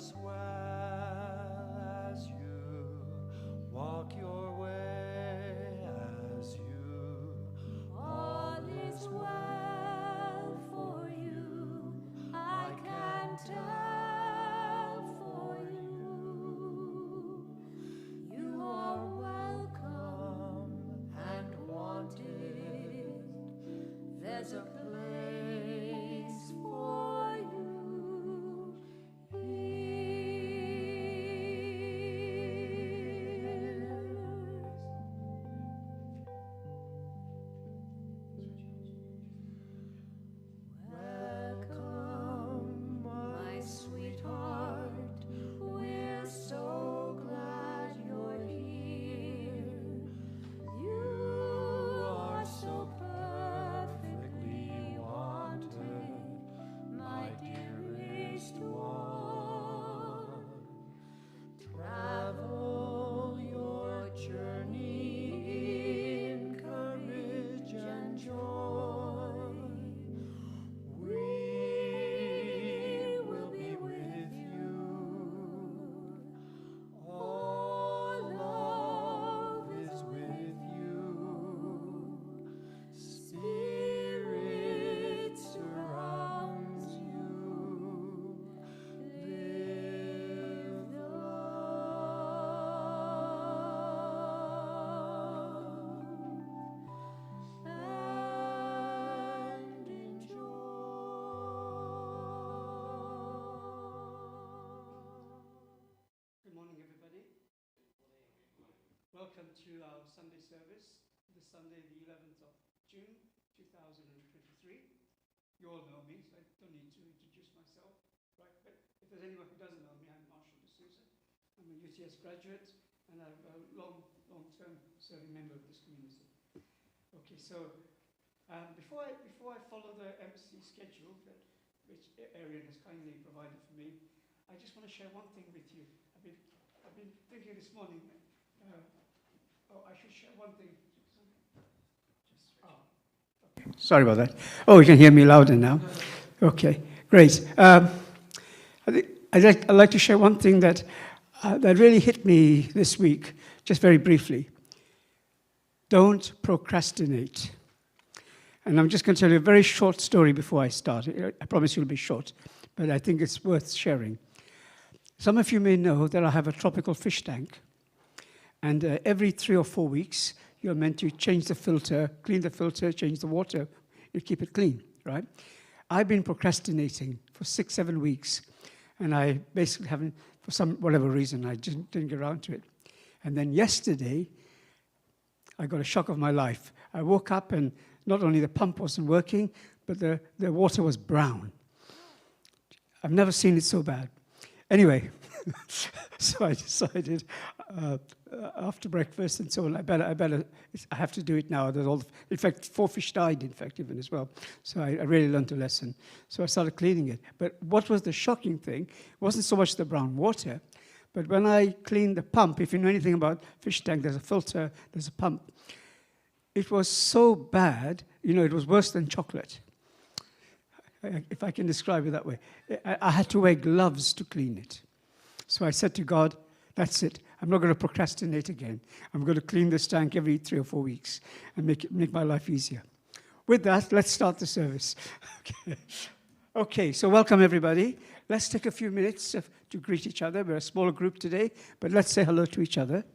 as well as you walk your way as you. All is well for you, I can tell for you. You are welcome and wanted. There's a place for you Welcome, my sweetheart. We're so glad you're here. You are so perfectly wanted, my dearest one. Travel your journey in courage and joy. We will be with you. All love is with you. Spirit surrounds you. Live the love and enjoy. Good morning, everybody. Welcome to our Sunday service, this Sunday, the 11th of June, 2023. You all know me, so I don't need to introduce myself, right? But if there's anyone who doesn't know me, I'm Marshall D'Souza. I'm a UTS graduate, and I'm a long-term serving member of this community. Okay, so before I follow the MC schedule that which Arian has kindly provided for me, I just want to share one thing with you. I've been thinking this morning. I should share one thing. Okay. Sorry about that. Oh, you can hear me louder now. Okay, great. I'd like to share one thing that really hit me this week, just very briefly. Don't procrastinate. And I'm just going to tell you a very short story before I start. I promise it'll be short, but I think it's worth sharing. Some of you may know that I have a tropical fish tank, and every 3 or 4 weeks, you're meant to change the filter, clean the filter, change the water, you keep it clean, right? I've been procrastinating for 6-7 weeks, and I basically haven't, for some whatever reason, I just didn't get around to it. And then yesterday, I got a shock of my life. I woke up and not only the pump wasn't working, but the water was brown. I've never seen it so bad. Anyway, so I decided after breakfast and so on, I have to do it now. In fact, 4 fish died, in fact, even as well. So I really learned a lesson. So I started cleaning it. But what was the shocking thing wasn't so much the brown water, but when I cleaned the pump, if you know anything about fish tank, there's a filter, there's a pump. It was so bad, it was worse than chocolate. If I can describe it that way. I had to wear gloves to clean it. So I said to God, that's it. I'm not going to procrastinate again. I'm going to clean this tank every 3 or 4 weeks and make my life easier. With that, let's start the service. Okay, so welcome everybody. Let's take a few minutes to greet each other. We're a smaller group today, but let's say hello to each other.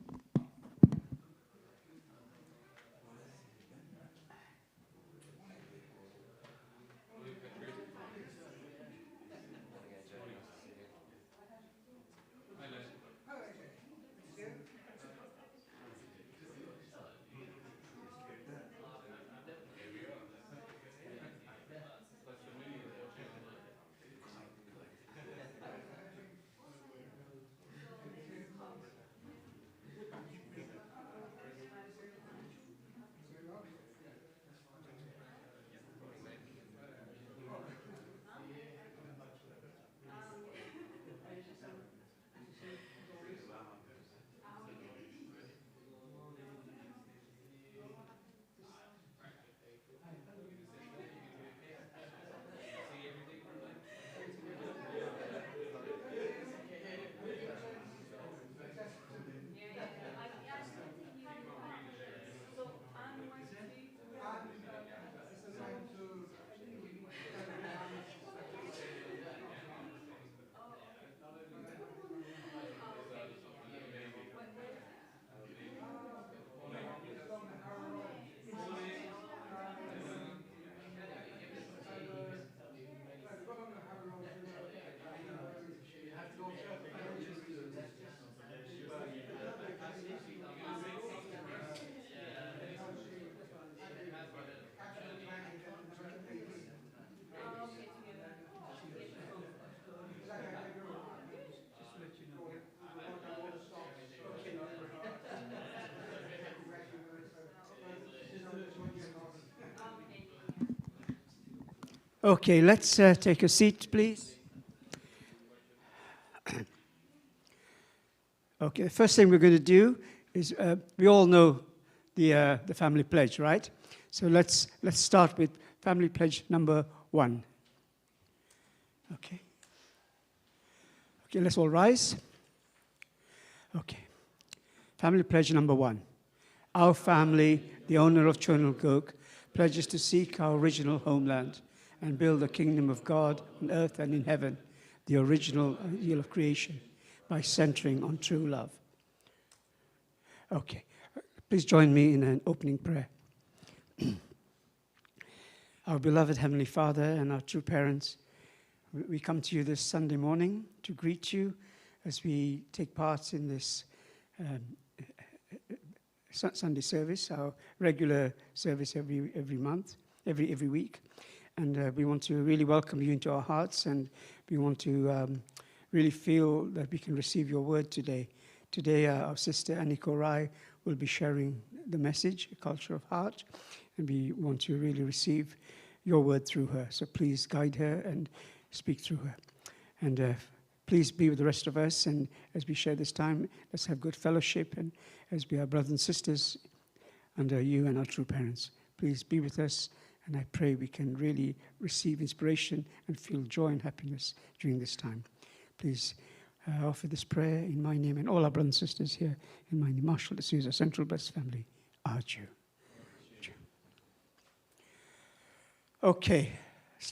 Okay, let's take a seat, please. Okay, the first thing we're going to do is, we all know the family pledge, right? So let's start with family pledge number 1. Okay. Okay, let's all rise. Okay. Family pledge number 1. Our family, the owner of Chernelcoke, pledges to seek our original homeland and build the kingdom of God on earth and in heaven, the original ideal of creation, by centering on true love. Okay, please join me in an opening prayer. Our beloved Heavenly Father and our true parents, we come to you this Sunday morning to greet you as we take part in this Sunday service, our regular service every month, every week. And we want to really welcome you into our hearts, and we want to really feel that we can receive your word today. Today, our sister Aniko Rai will be sharing the message, A Culture of Heart, and we want to really receive your word through her. So please guide her and speak through her. And please be with the rest of us, and as we share this time, let's have good fellowship, and as we are brothers and sisters under you and our true parents, please be with us. And I pray we can really receive inspiration and feel joy and happiness during this time. Please offer this prayer in my name and all our brothers and sisters here in my name. Marshall D'Souza, Central Blessed Family, Arju. Okay,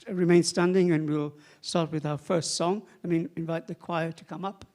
remain standing and we'll start with our first song. Let me invite the choir to come up.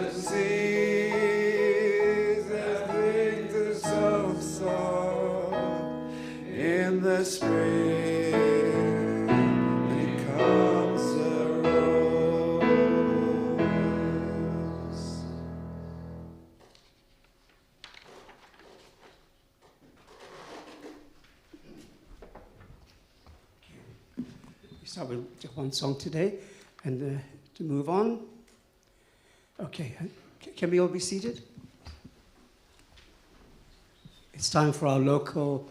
See start with just one song today, and to move on. Okay, can we all be seated? It's time for our local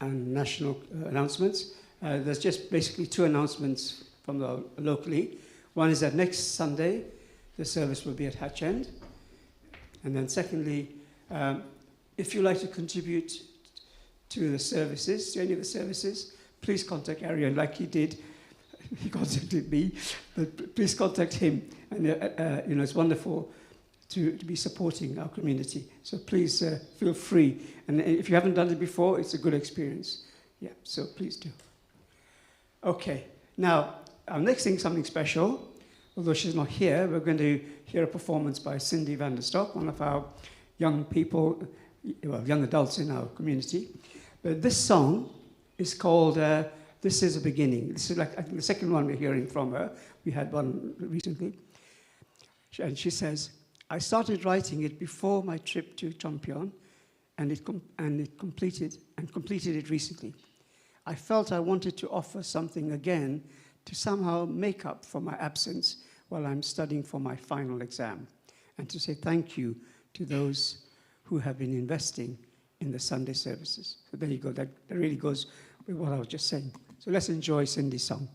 and national announcements. There's just basically two announcements from locally. One is that next Sunday, the service will be at Hatch End. And then secondly, if you'd like to contribute to the services, to any of the services, please contact Arian like he did. He contacted me, but please contact him. And it's wonderful to be supporting our community. So please feel free. And if you haven't done it before, it's a good experience. Yeah, so please do. Okay, now, our next thing, something special. Although she's not here, we're going to hear a performance by Cindy van der Stok, one of our young people, well, young adults in our community. But this song is called This Is a Beginning. This is like, I think, the second one we're hearing from her. We had one recently. And she says, I started writing it before my trip to Chompion, and completed it recently. I felt I wanted to offer something again to somehow make up for my absence while I'm studying for my final exam, and to say thank you to those who have been investing in the Sunday services. So there you go, that really goes with what I was just saying. So let's enjoy Cindy's song.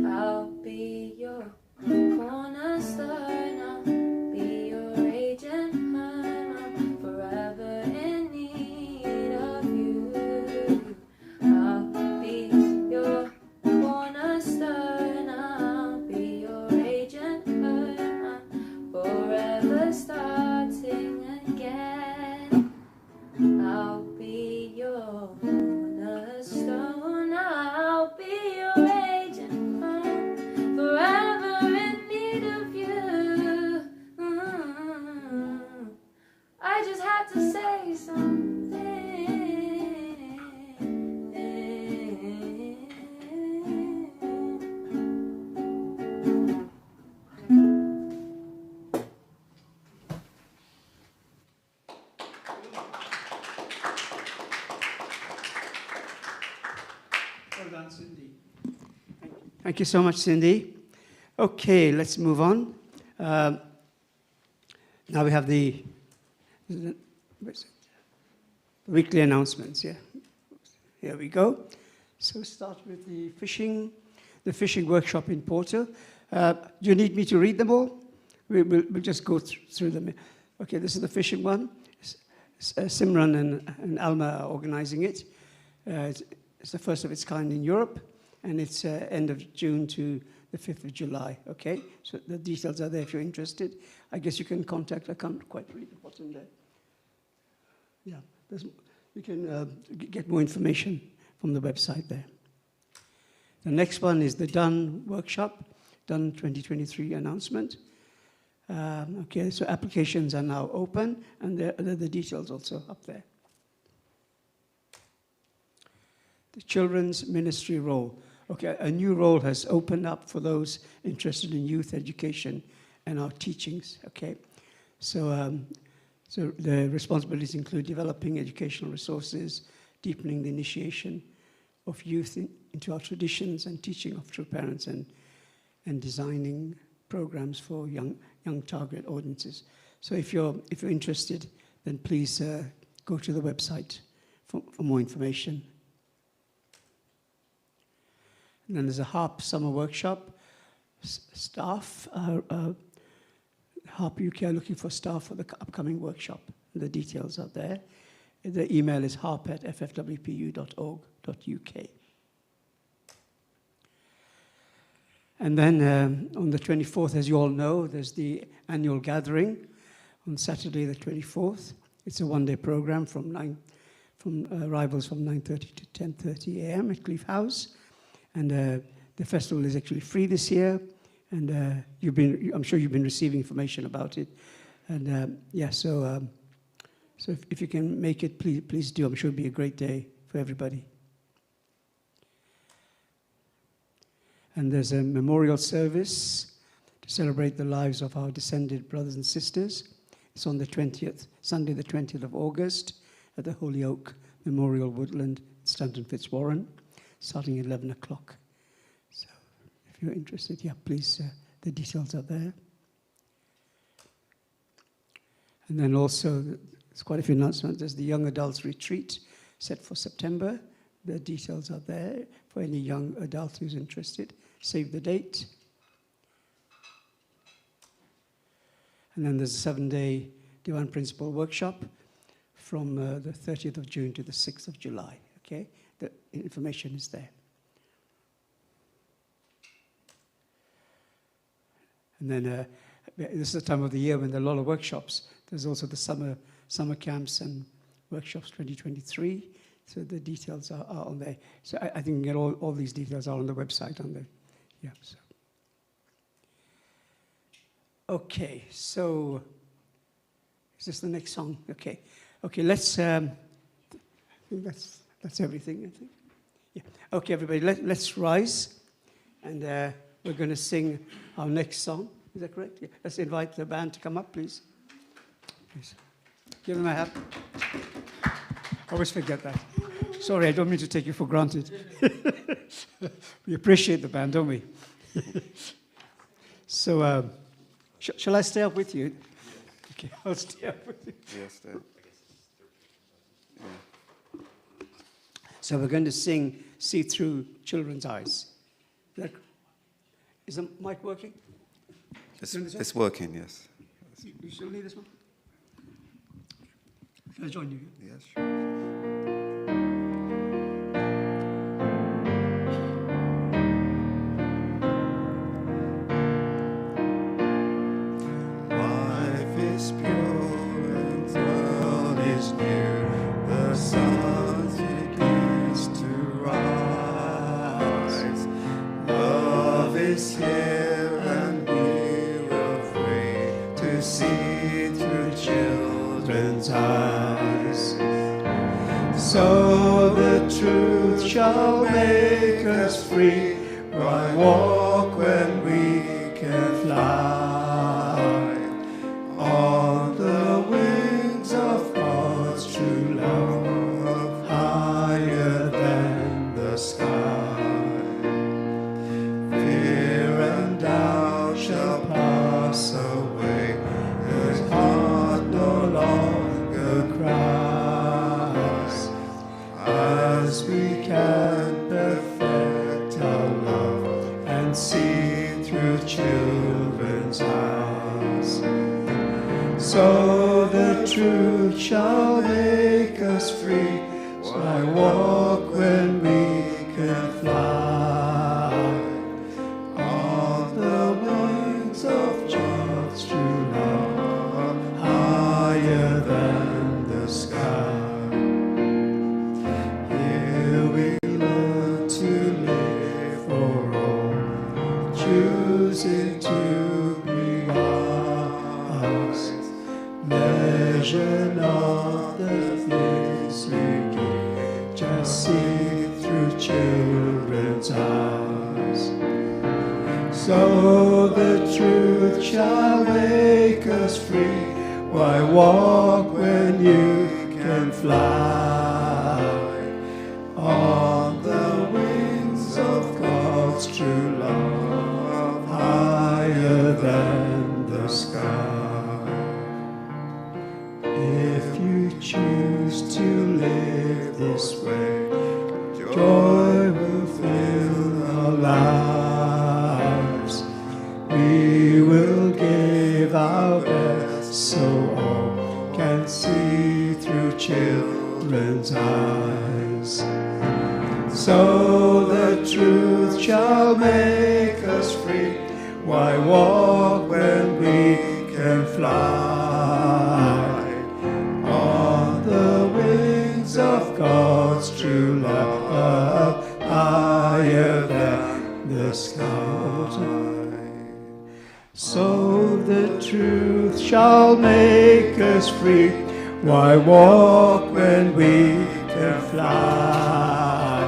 I'll be your cornerstone. Well done, Cindy. Thank you so much, Cindy. Okay, let's move on. Now we have the weekly announcements. Yeah, here we go. So start with the fishing workshop in Porto. Do you need me to read them all? We'll just go through them. Okay, this is the fishing one. Simran and Alma are organizing it. It's the first of its kind in Europe, and it's end of June to the 5th of July, okay? So the details are there if you're interested. I guess you can contact, I can't quite read what's in there. Yeah, you can get more information from the website there. The next one is the Done workshop, Done 2023 announcement. Okay, so applications are now open, and there are the details also up there. The children's ministry role. Okay, a new role has opened up for those interested in youth education and our teachings, okay? So, so the responsibilities include developing educational resources, deepening the initiation of youth into our traditions and teaching of true parents and designing programs for young target audiences. So if you're interested, then please go to the website for more information. And then there's a HARP summer workshop. Staff, HARP UK are looking for staff for the upcoming workshop. The details are there. The email is harp@ffwpu.org.uk. And then on the 24th, as you all know, there's the annual gathering on Saturday the 24th. It's a one-day program from arrivals from 9:30 to 10:30 a.m. at Cleeve House. And the festival is actually free this year, and I'm sure you've been receiving information about it. And yeah, so if you can make it, please do. I'm sure it'll be a great day for everybody. And there's a memorial service to celebrate the lives of our descended brothers and sisters. It's on the 20th, Sunday the 20th of August at the Holy Oak Memorial Woodland, Stanton Fitzwarren, starting at 11 o'clock. So if you're interested, yeah, please, the details are there. And then also, there's quite a few announcements. There's the Young Adults Retreat set for September. The details are there for any young adult who's interested. Save the date. And then there's a 7-day Divine Principle workshop from the 30th of June to the 6th of July, okay? The information is there. And then this is the time of the year when there are a lot of workshops. There's also the summer camps and workshops 2023. So the details are on there. So I think you can get all these details are on the website on there. Yeah. So. Okay. So is this the next song? Okay. Okay. Let's. I think that's everything. I think. Yeah. Okay, everybody. Let's rise, and we're going to sing our next song. Is that correct? Yeah. Let's invite the band to come up, please. Please. Give them a hand. I always forget that. Sorry, I don't mean to take you for granted. We appreciate the band, don't we? So, shall I stay up with you? Okay, I'll stay up with you. Yes, yeah. So we're going to sing See Through Children's Eyes. Is the mic working? It's working, yes. You still need this one? Can I join you? Yes, sure. So the truth shall make us free. Why walk when we can fly? On the wings of God's true love, higher than the sky. children's house. So the truth shall make us free. Why walk when we can fly on the wings of God's true love, higher than the sky? Here we learn to live for all, choosing to be wise. Measure not the things we give, just see through children's eyes. So the truth shall make us free. Why walk when you can fly on the wings of God's true love, higher than the sky? If you choose to live this way, joy will fill our lives. We will give our best so all can see through children's eyes. So the truth shall make us free. Why walk when we can fly on the wings of God's true love, higher than the sky? So the truth shall make us free. Why walk when we can fly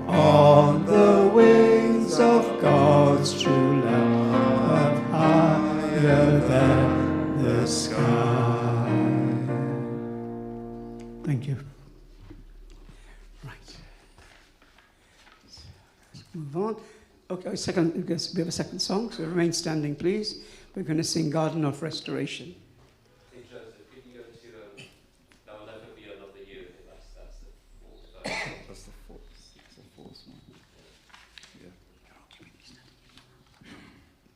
on the wings of God's true love, higher than the sky? Thank you. Right. Let's move on. Okay, we have a second song, so remain standing, please. We're going to sing Garden of Restoration. Hey Joseph, could you go to There Will Never Be Another You? That's the fourth verse. That's the fourth one. Yeah.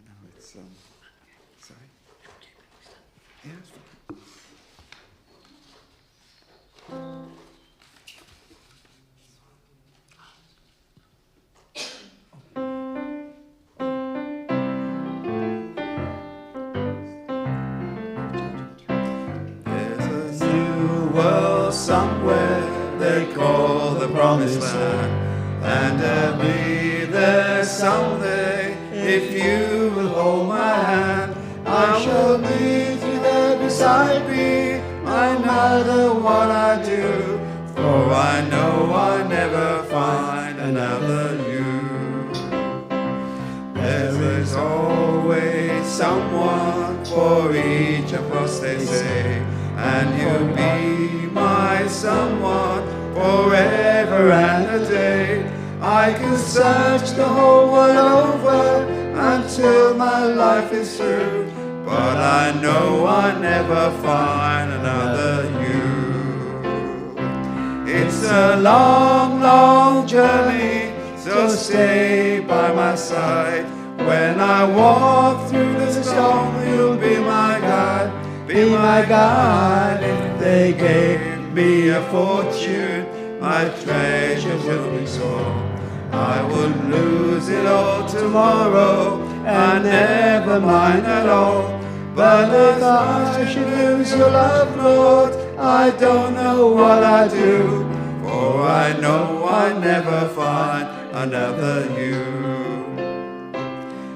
No, it's sorry. Yeah, it's fine. There's a new world somewhere they call the Promised Land, and I'll be there someday if you will hold my hand. I shall lead you there beside me, no matter what I do, for I know I never find another you. There is always someone for each of us, they say, and you'll be my someone forever and a day. I can search the whole world over until my life is through, but I know I never find another you. It's a long, long journey, so stay by my side. When I walk through the storm, you'll be my guide, be my guide. If they gave me a fortune, my treasure will be small. I would lose it all tomorrow, and never mind at all. But if I should lose your love, Lord, I don't know what I'd do, for I know I never find another you.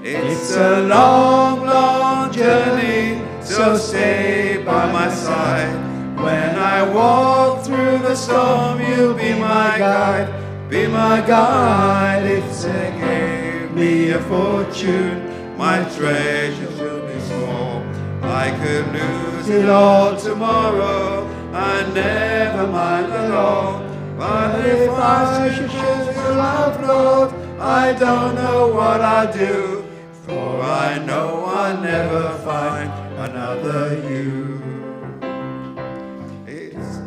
It's a long, long journey, so stay by my side. When I walk through the storm, you'll be my guide, be my guide. If they gave me a fortune, my treasure will be small. I could lose it all tomorrow, I never mind at all. But if I should choose your love, Lord, I don't know what I'd do, for I know I never find another you. It's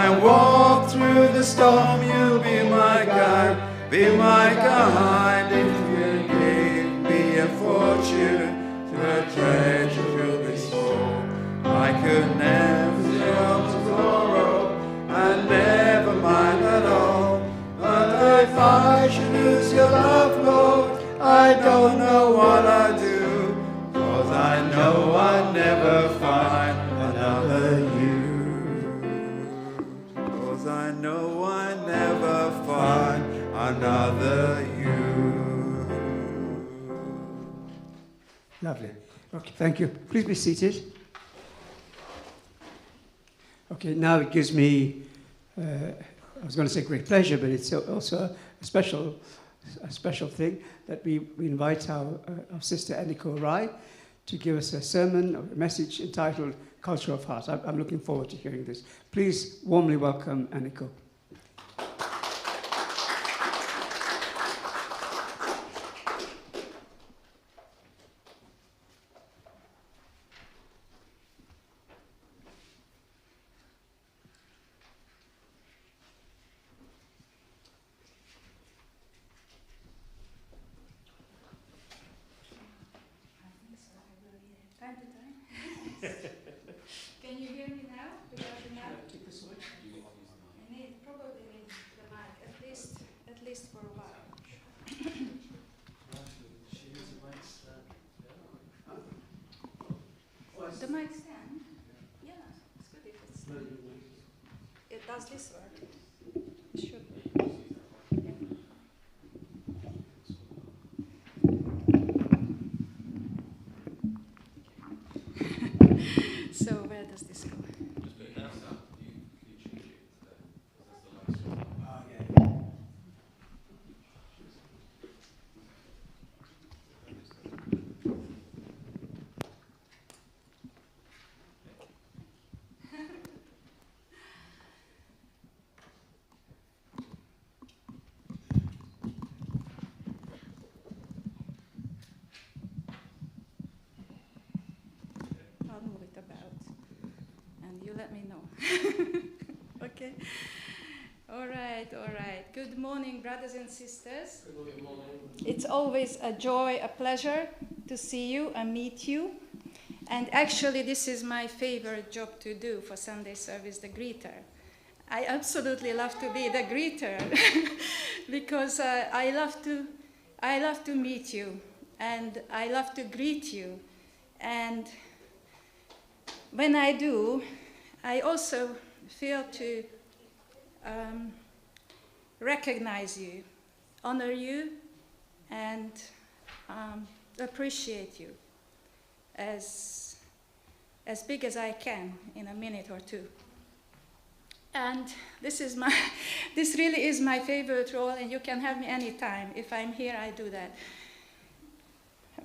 I walk through the storm, you'll be my guide, be my guide. If you gave me a fortune to a treasure fill this hole, I could never tell tomorrow, and never mind at all. But if I should lose your love, Lord, I don't know what I'd do, 'cause I know I'd never find another you. 'Cause I know I'd never find another you. Lovely. Okay, thank you. Please be seated. Okay, now it gives me, I was going to say great pleasure, but it's also a special thing that we invite our sister Eniko Rai to give us a sermon, a message entitled Culture of Heart. I'm looking forward to hearing this. Please warmly welcome Eniko. Can you hear me now? Without the mic? I probably need the mic, at least for a while. The mic stand? Yeah, it's good if it's. It does this work? It should. So where does this go? Just put your hands up. You choose it. That's the last one. I'll move it about, and you let me know. Okay? All right. Good morning, brothers and sisters. Good morning. It's always a joy, a pleasure to see you and meet you. And actually, this is my favorite job to do for Sunday service, the greeter. I absolutely love to be the greeter because I love to meet you, and I love to greet you. And when I do, I also feel to recognize you, honor you, and appreciate you as big as I can in a minute or two. And this really is my favorite role, and you can have me anytime. If I'm here, I do that.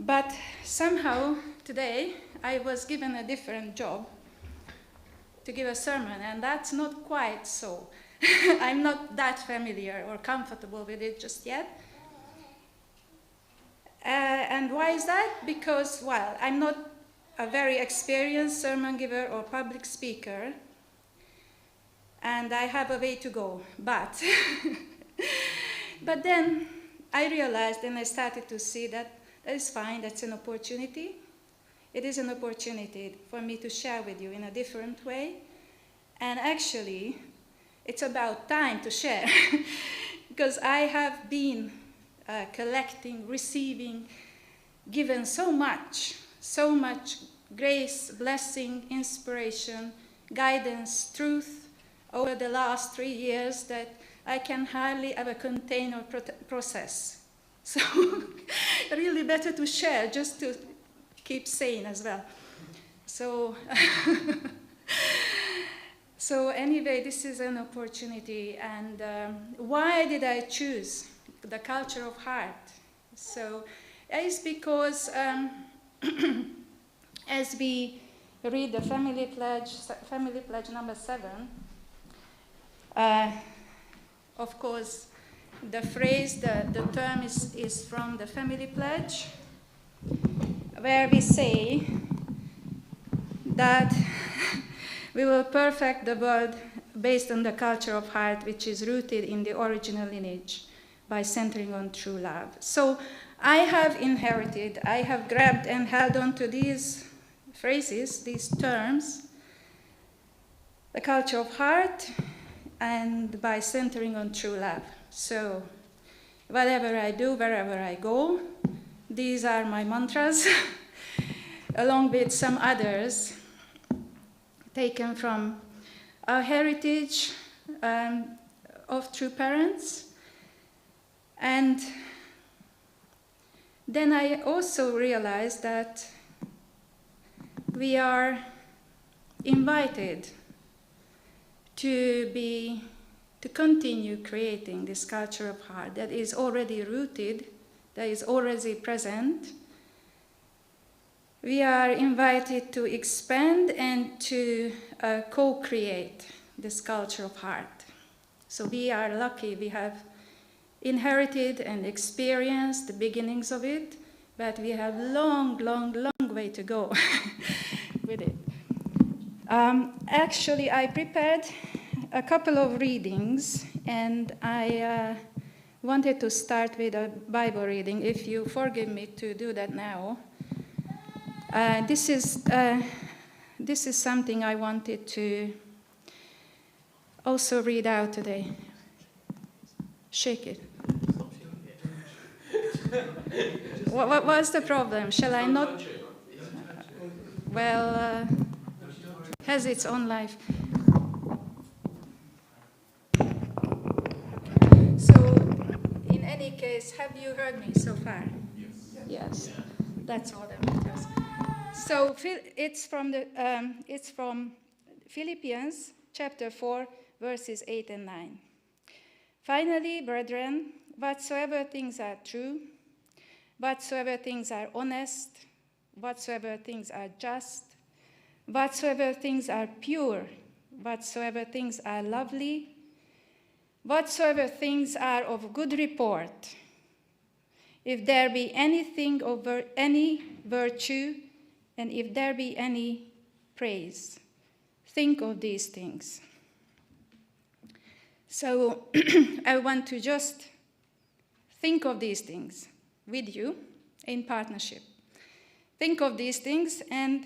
But somehow today I was given a different job to give a sermon, and that's not quite so. I'm not that familiar or comfortable with it just yet. And why is that? Because, well, I'm not a very experienced sermon giver or public speaker, and I have a way to go. But then I realized, and I started to see that is fine, that's an opportunity. It is an opportunity for me to share with you in a different way. And actually, it's about time to share. Because I have been collecting, receiving, given so much grace, blessing, inspiration, guidance, truth over the last 3 years that I can hardly ever contain or process. So really better to share, just to keep sane as well. So, so anyway, this is an opportunity. And why did I choose the culture of heart? So it's because as we read the family pledge number 7, of course, the phrase, the term is from the family pledge, where we say that we will perfect the based on the culture of heart, which is rooted in the original lineage by centering on true love. So I have inherited, I have grabbed and held on to these phrases, these terms, the culture of heart, and by centering on true love. So whatever I do, wherever I go, these are my mantras, along with some others taken from our heritage of true parents. And then I also realized that we are invited to continue creating this culture of heart that is already rooted, that is already present. We are invited to expand and to co-create this culture of heart. So we are lucky, we have inherited and experienced the beginnings of it, but we have long, long, long way to go with it. Actually, I prepared a couple of readings, and I wanted to start with a Bible reading, if you forgive me to do that now. This is something I wanted to also read out today. Shake it. What was the problem? Shall I not? Well, has its own life. So, in any case, have you heard me so far? Yes. Yes. That's all that matters. So it's from Philippians chapter 4, verses 8 and 9. Finally, brethren, whatsoever things are true, whatsoever things are honest, whatsoever things are just, whatsoever things are pure, whatsoever things are lovely, whatsoever things are of good report, if there be anything over any virtue, and if there be any praise, think of these things. So I want to just think of these things with you in partnership. Think of these things and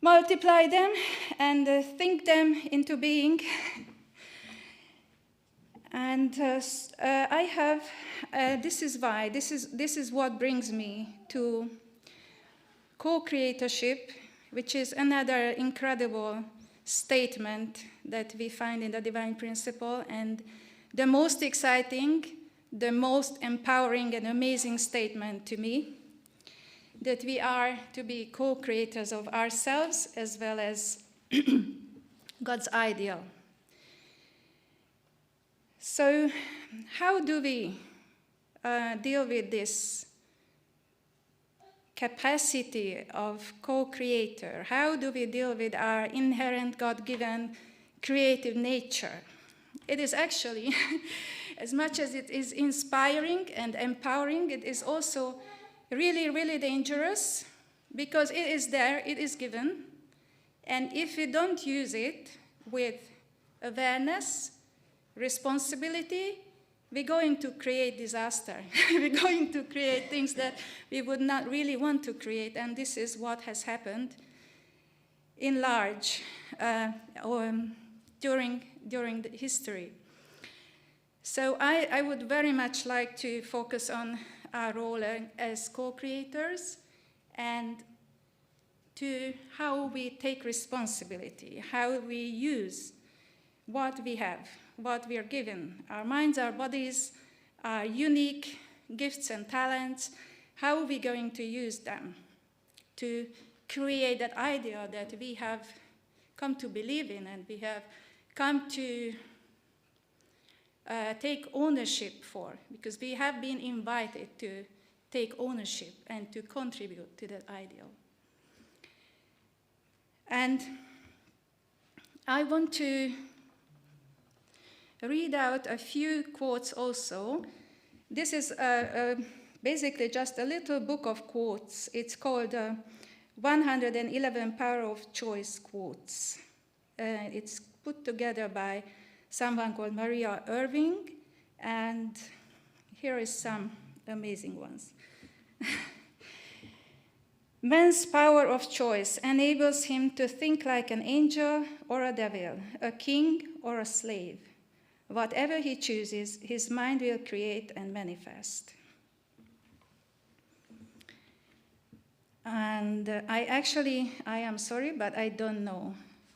multiply them and think them into being. And I have, this is what brings me to co-creatorship, which is another incredible statement that we find in the divine principle, and the most exciting, the most empowering and amazing statement to me, that we are to be co-creators of ourselves as well as God's ideal. So how do we deal with this capacity of co-creator? How do we deal with our inherent God-given creative nature? It is actually, as much as it is inspiring and empowering, it is also really, really dangerous, because it is there, it is given, and if we don't use it with awareness, responsibility, we're going to create disaster. We're going to create things that we would not really want to create, and this is what has happened in large during the history. So I would very much like to focus on our role as co-creators and to how we take responsibility, how we use what we have, what we are given, our minds, our bodies, our unique gifts and talents. How are we going to use them to create that idea that we have come to believe in and we have come to take ownership for, because we have been invited to take ownership and to contribute to that ideal. And I want to read out a few quotes also. This is basically just a little book of quotes. It's called 111 Power of Choice Quotes. It's put together by someone called Maria Irving, and here is some amazing ones. Man's power of choice enables him to think like an angel or a devil, a king or a slave. Whatever he chooses, his mind will create and manifest. And I am sorry, but I don't know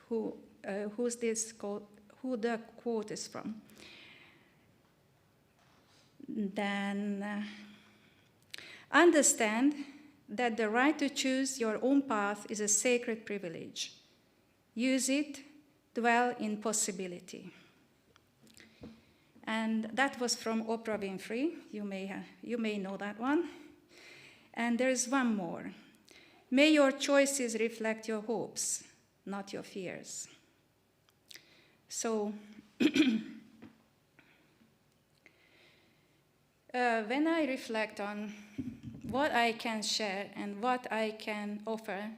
who the quote is from. Then understand that the right to choose your own path is a sacred privilege. Use it, dwell in possibility. And that was from Oprah Winfrey. You may know that one. And there is one more. May your choices reflect your hopes, not your fears. So, when I reflect on what I can share and what I can offer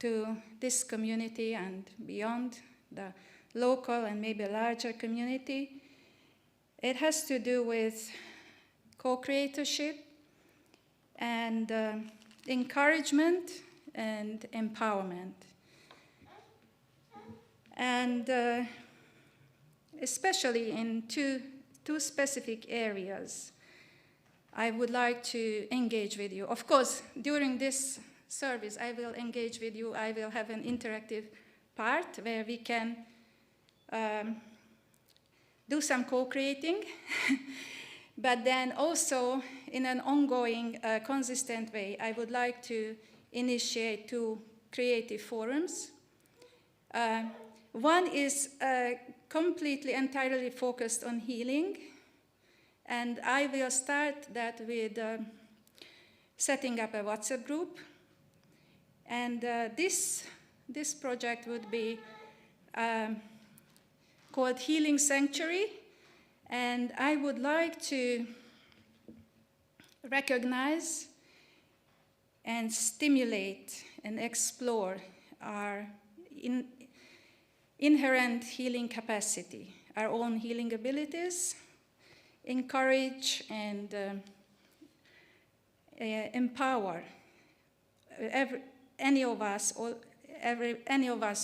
to this community and beyond, the local and maybe larger community, it has to do with co-creatorship and encouragement and empowerment. And especially in two specific areas, I would like to engage with you. Of course, during this service, I will engage with you. I will have an interactive part where we can do some co-creating, but then also in an ongoing, consistent way, I would like to initiate 2 creative forums. One is completely, entirely focused on healing, and I will start that with setting up a WhatsApp group. And this project would be called Healing Sanctuary, and I would like to recognize and stimulate and explore our inherent healing capacity, our own healing abilities, encourage and empower any of us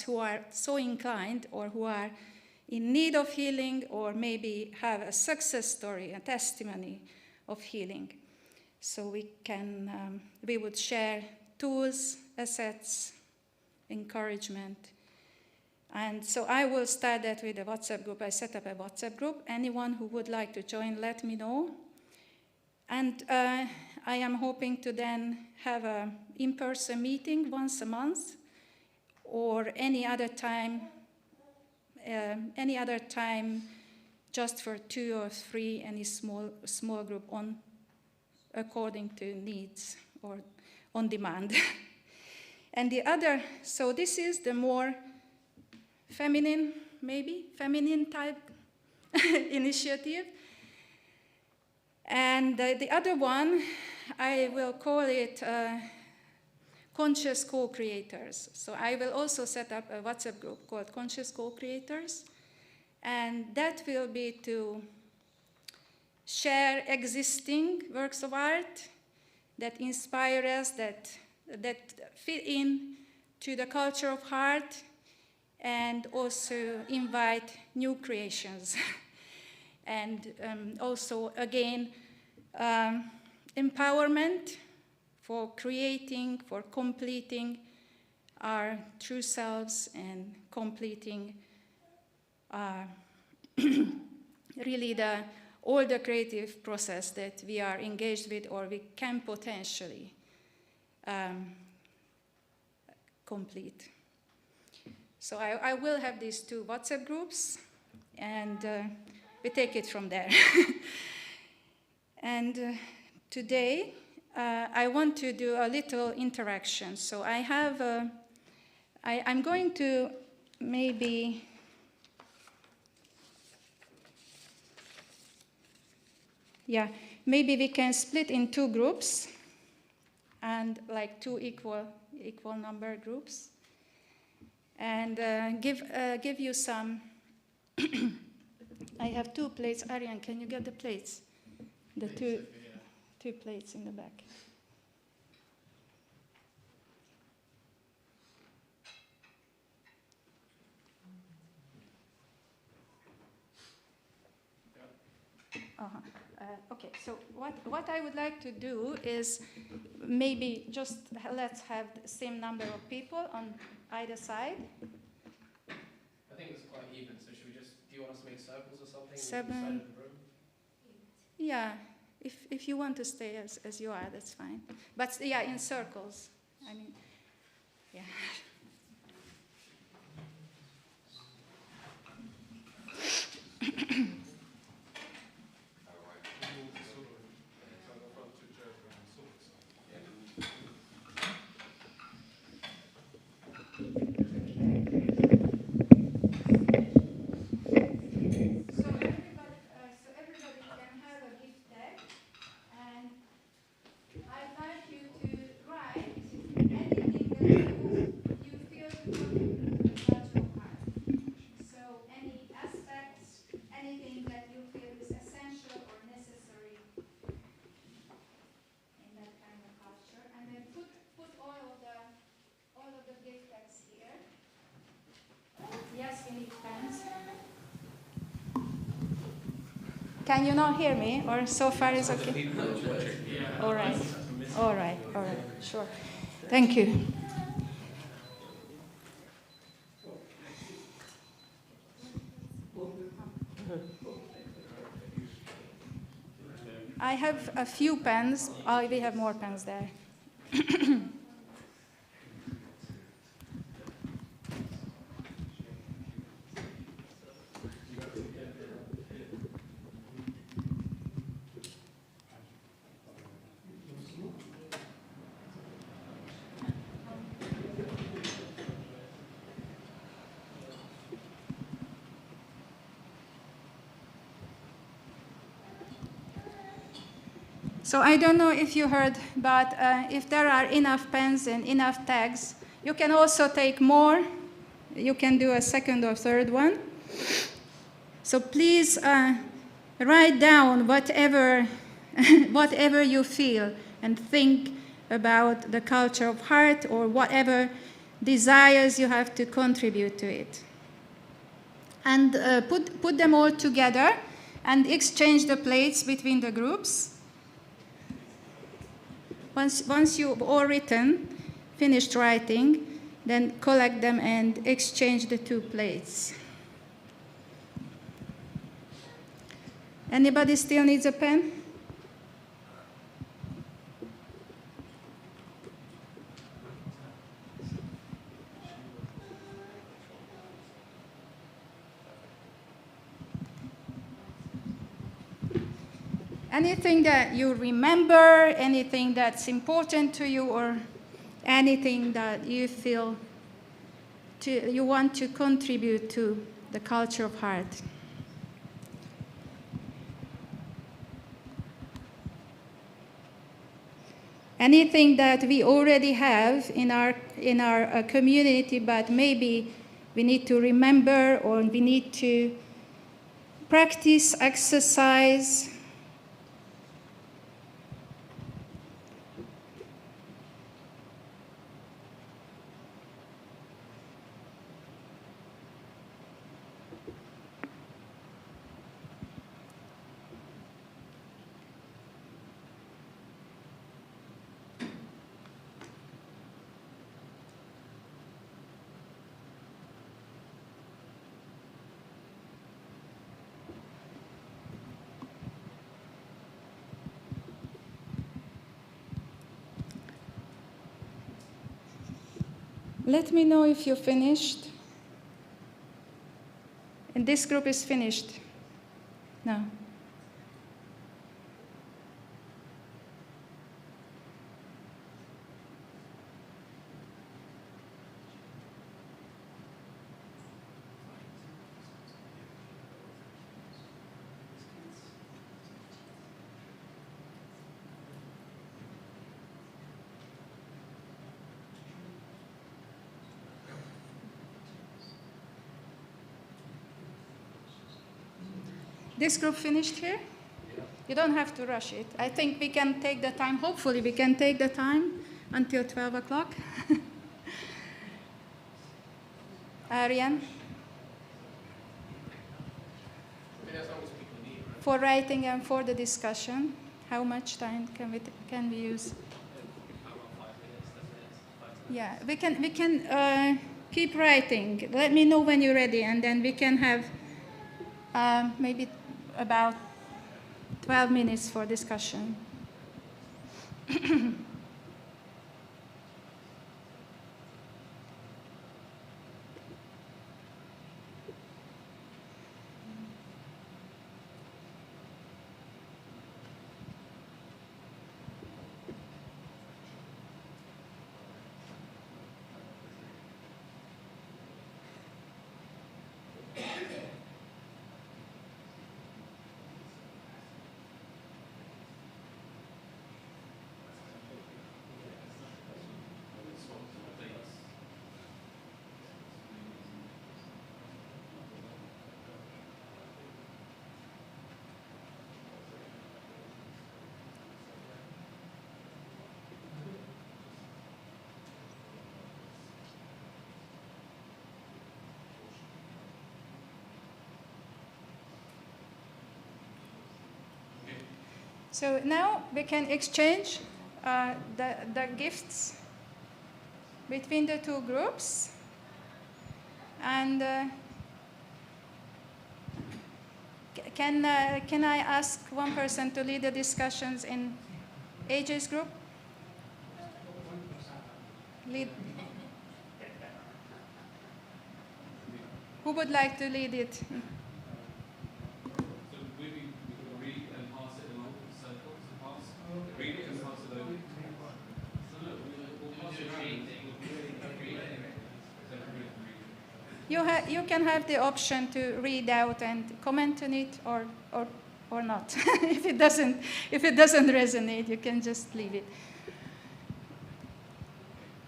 who are so inclined or who are in need of healing or maybe have a success story, a testimony of healing. So we would share tools, assets, encouragement. And so I will start that with a WhatsApp group. I set up a WhatsApp group. Anyone who would like to join, let me know. And I am hoping to then have an in-person meeting once a month, or any other time just for 2 or 3, any small group according to needs or on demand. And the other, so this is the more feminine type initiative. And the other one, I will call it Conscious Co-Creators. So I will also set up a WhatsApp group called Conscious Co-Creators. And that will be to share existing works of art that inspire us, that fit in to the culture of art, and also invite new creations. And also, again, empowerment for creating, for completing our true selves and completing really all the creative process that we are engaged with or we can potentially complete. So I will have these 2 WhatsApp groups, and we take it from there. And today, I want to do a little interaction. So I have, I'm going to maybe, maybe we can split in 2 groups, and like 2 equal number groups. and give you some. I have 2 plates. Ariane, can you get the plates? The two plates in the back. Okay, so what I would like to do is maybe just let's have the same number of people on either side. I think it's quite even, so should we just, do you want us to make circles or something? 7. On each side of the room? Yeah, if you want to stay as you are, that's fine. But yeah, in circles. I mean, yeah. Can you not hear me, or so far is okay? All right, all right, all right, sure. Thank you. I have a few pens. Oh, we have more pens there. So I don't know if you heard, but if there are enough pens and enough tags, you can also take more. You can do a second or third one. So please write down whatever, whatever you feel and think about the culture of heart or whatever desires you have to contribute to it. And put them all together and exchange the plates between the groups. Once you've all written, finished writing, then collect them and exchange the 2 plates. Anybody still needs a pen? Anything that you remember, anything that's important to you, or anything that you feel you want to contribute to the culture of heart. Anything that we already have in our community, but maybe we need to remember or we need to practice, exercise. Let me know if you're finished. And this group is finished. No. this group finished here? You don't have to rush it. I think we can take the time, hopefully we can take the time until 12 o'clock. Ariane? For writing and for the discussion, how much time can we use? Yeah, we can keep writing. Let me know when you're ready, and then we can have maybe about 12 minutes for discussion. So now we can exchange the gifts between the two groups. And can I ask one person to lead the discussions in AJ's group? Lead. Who would like to lead it? You can have the option to read out and comment on it, or not. If it doesn't resonate, you can just leave it.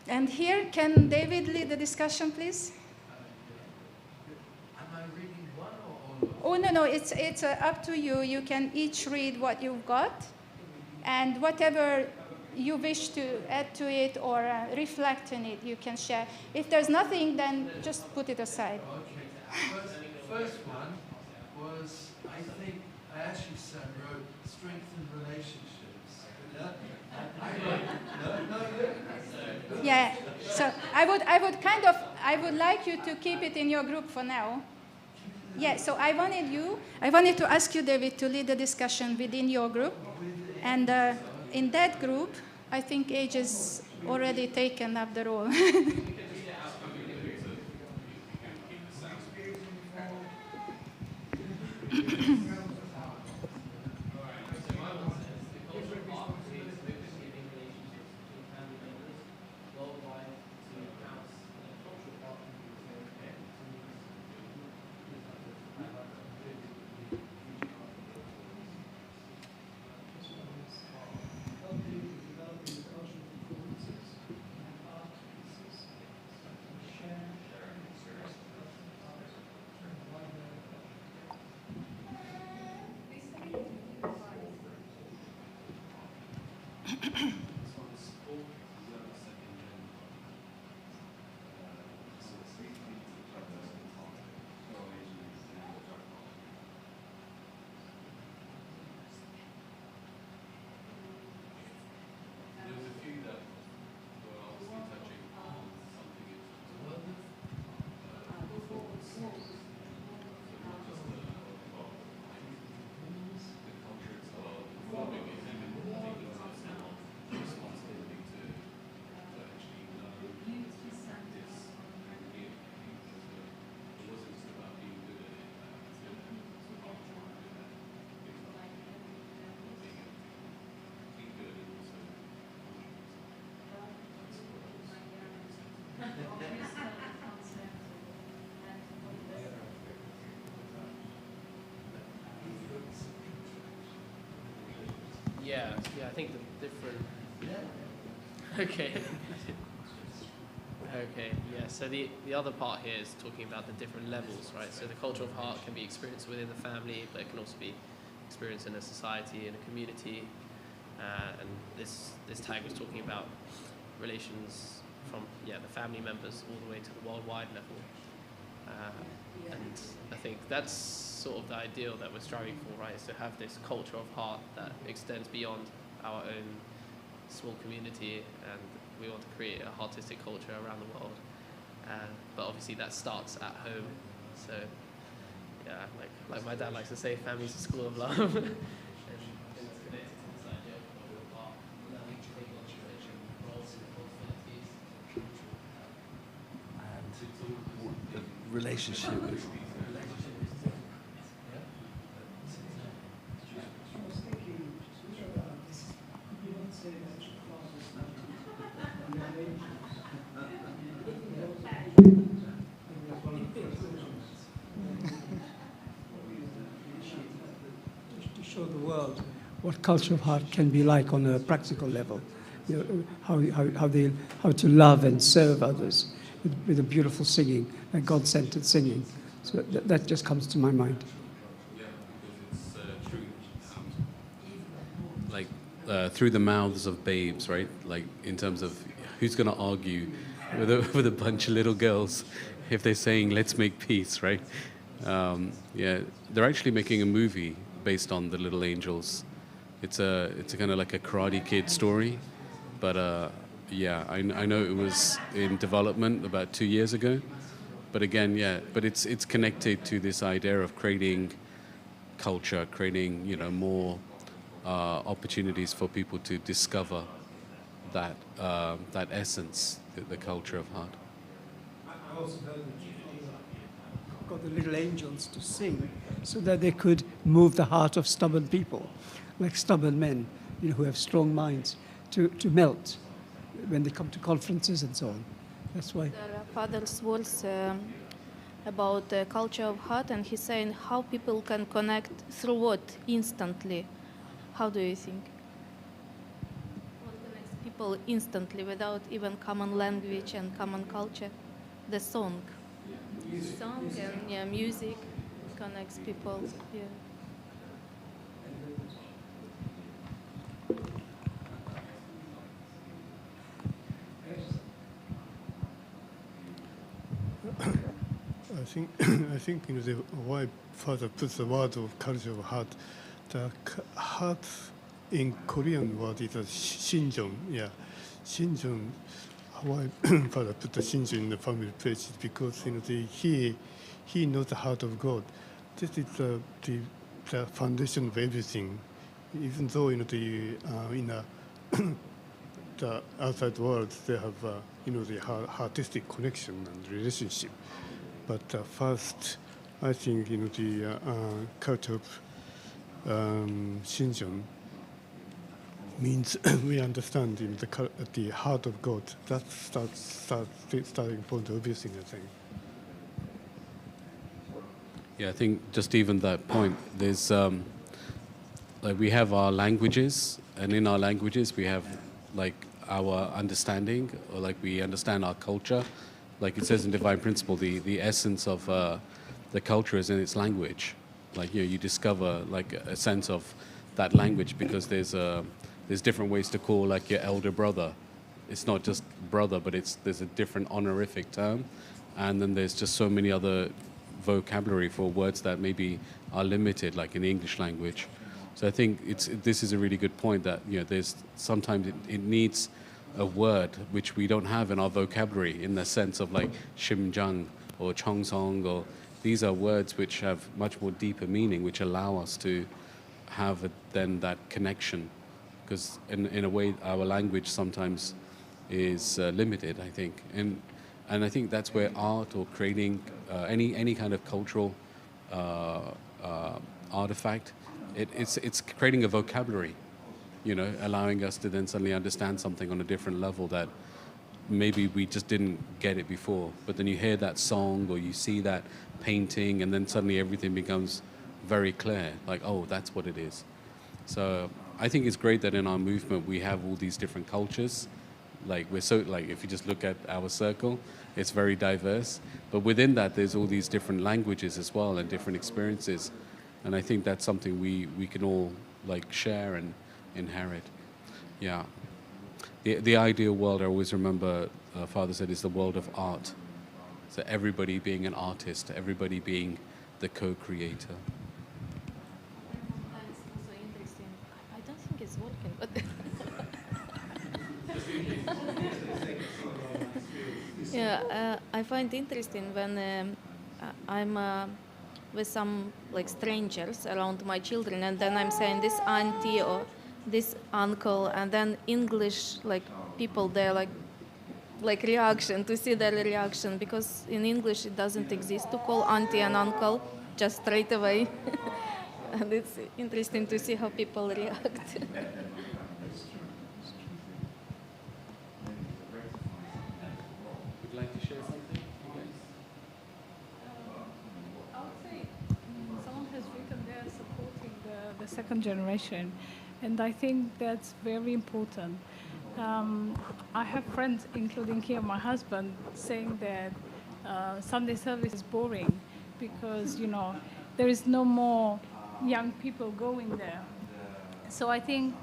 And here, can David lead the discussion, please? Am I reading one or all? Oh no, it's up to you. You can each read what you've got, and whatever you wish to add to it or reflect on it, you can share. If there's nothing, then just put it aside. Okay. First one was, I think, I actually wrote strengthen relationships. Yeah. So I would like you to keep it in your group for now. Yeah. So I wanted to ask you, David, to lead the discussion within your group, and in that group, I think Age has already taken up the role. Yeah, I think the different. Okay. Okay, yeah. So the other part here is talking about the different levels, right? So the culture of heart can be experienced within the family, but it can also be experienced in a society, in a community. And this tag was talking about relations from the family members all the way to the worldwide level. And I think that's sort of the ideal that we're striving for, right? Is to have this culture of heart that extends beyond our own small community, and we want to create a artistic culture around the world. But obviously that starts at home. So yeah, like my dad likes to say, family's a school of love. And it's connected to this idea of culture of heart, learning to take on tradition, roles and responsibilities, And relationship with to show the world what culture of heart can be like on a practical level. You know, how to love and serve others with a beautiful singing, a God-centered singing. So that just comes to my mind. Yeah, because it's true. Through the mouths of babes, right? Like in terms of who's going to argue with a bunch of little girls if they're saying let's make peace, right? They're actually making a movie based on the Little Angels. It's a kind of like a Karate Kid story, but I know it was in development about 2 years ago. But again, but it's connected to this idea of creating culture, creating more opportunities for people to discover that essence, the culture of heart. I also heard that got the little angels to sing so that they could move the heart of stubborn people, like stubborn men, who have strong minds, to melt when they come to conferences and so on. That's why. There are father's words about the culture of heart, and he's saying how people can connect through what instantly. How do you think? What connects people instantly without even common language and common culture? The song. Song and music connects people. Yeah. I think why Father puts the word of culture of heart. The heart in Korean word is a shinjeon. Yeah, shinjeon. Why Father put the shinjeon in the family place is because he knows the heart of God. This is the foundation of everything. Even though in the outside world they have the artistic connection and relationship. But first, I think the culture of Shinjeon means we understand the heart of God. That's starting point of everything, I think. Yeah, I think just even that point, there's we have our languages, and in our languages we have our understanding, or we understand our culture. Like it says in Divine Principle, the essence of the culture is in its language. You discover a sense of that language because there's different ways to call your elder brother. It's not just brother, but there's a different honorific term, and then there's just so many other vocabulary for words that maybe are limited, like in the English language. So I think this is a really good point that there's sometimes it needs a word which we don't have in our vocabulary in the sense of shimjang or chongsong, or these are words which have much more deeper meaning, which allow us to have then that connection, because in a way our language sometimes is limited, I think, and I think that's where art or creating any kind of cultural artifact, it's creating a vocabulary, allowing us to then suddenly understand something on a different level that maybe we just didn't get it before. But then you hear that song or you see that painting, and then suddenly everything becomes very clear, oh, that's what it is. So I think it's great that in our movement we have all these different cultures like we're so like if you just look at our circle, it's very diverse. But within that, there's all these different languages as well and different experiences, and I think that's something we can all like share and inherit. Yeah. The ideal world, I always remember, Father said, is the world of art. So everybody being an artist, everybody being the co-creator. That's also interesting. I don't think it's working, but yeah, I find interesting when I'm with some like strangers around my children, and then I'm saying this auntie or this uncle, and then English like people, they're like reaction, to see their reaction, because in English it doesn't exist to call auntie and uncle just straight away. And it's interesting to see how people react. Would you like to share something? I would say someone has written there supporting the second generation, and I think that's very important. I have friends, including here my husband, saying that Sunday service is boring because, you know, there is no more young people going there. So I think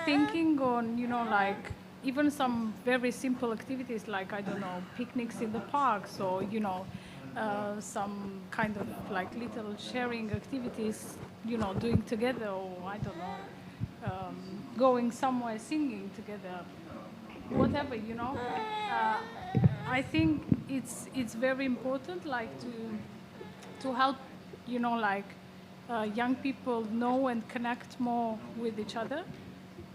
thinking on, you know, like even some very simple activities like, I don't know, picnics in the parks, or, you know, some kind of like little sharing activities, you know, doing together, or I don't know, going somewhere singing together, whatever, you know. I think it's very important, like to help, you know, like young people know and connect more with each other.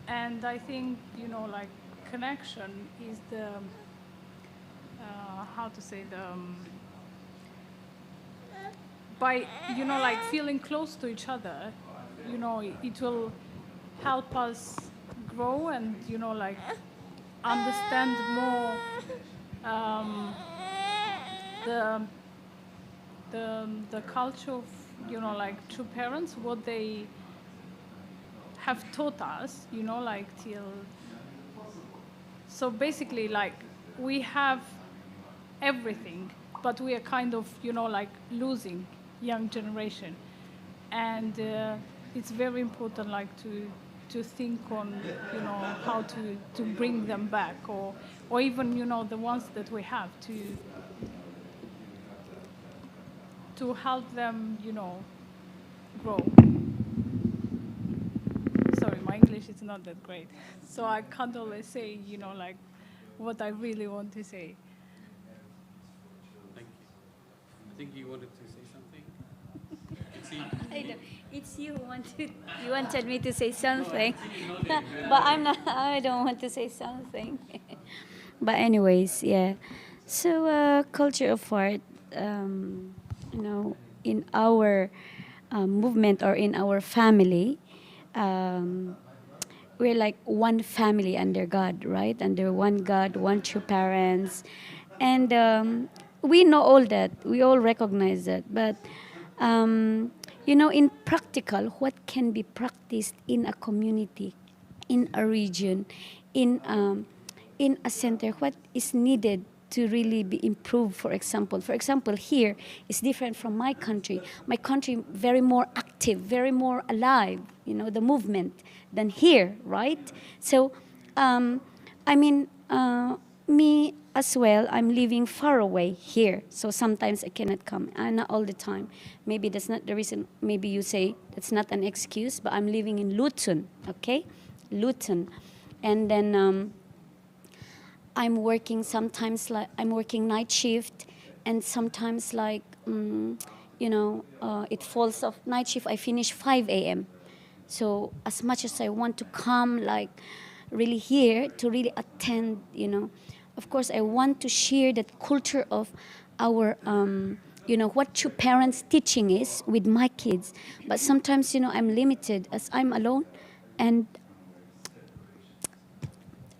And I think, you know, like connection is the how to say, the by, you know, like feeling close to each other, you know, it will help us grow and, you know, like understand more the culture of, you know, like true parents, what they have taught us, you know, like till. So basically, like we have everything, but we are kind of, you know, like losing young generation, and it's very important, like to think on, you know, how to bring them back, or even, you know, the ones that we have to help them, you know, grow. Sorry, my English is not that great, so I can't always say, you know, like what I really want to say. Thank you. I think you wanted to say something. I don't. It's you who wanted me to say something, but I'm not. I don't want to say something. But anyways, yeah. So culture of art, you know, in our movement or in our family, we're like one family under God, right? Under one God, one true parents, and we know all that. We all recognize that, but. You know, in practical, what can be practiced in a community, in a region, in a center, what is needed to really be improved, for example. For example, here is different from my country. My country very more active, very more alive, you know, the movement, than here, right? So, I mean, me as well, I'm living far away here, so sometimes I cannot come, and not all the time. Maybe that's not the reason. Maybe you say that's not an excuse, but I'm living in Luton, okay? Luton. And then I'm working sometimes, like I'm working night shift, and sometimes like, you know, it falls off night shift, I finish 5 a.m. So as much as I want to come, like really here to really attend, you know, of course, I want to share that culture of our, you know, what true parents' teaching is with my kids. But sometimes, you know, I'm limited as I'm alone. And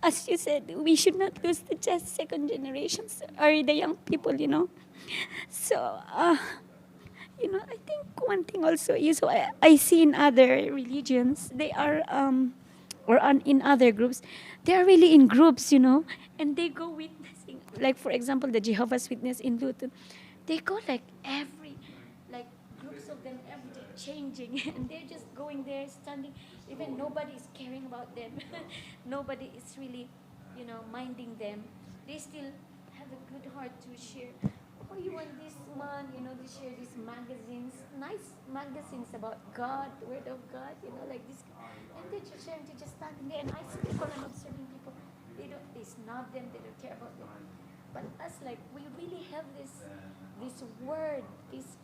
as you said, we should not lose the just second generations or the young people, you know. So, you know, I think one thing also is, I see in other religions, they are or in other groups, they're really in groups, and they go witnessing. Like, for example, the Jehovah's Witness in Luton, they go like groups of them every day changing, and they're just going there, standing. Even nobody is caring about them. Nobody is really, minding them. They still have a good heart to share. Oh, you want this one, they share these magazines, nice magazines about God, Word of God, like this. And they're just sharing, they're just standing there, and I see people and observing people. They snub them, they don't care about them. But us, like, we really have this word, this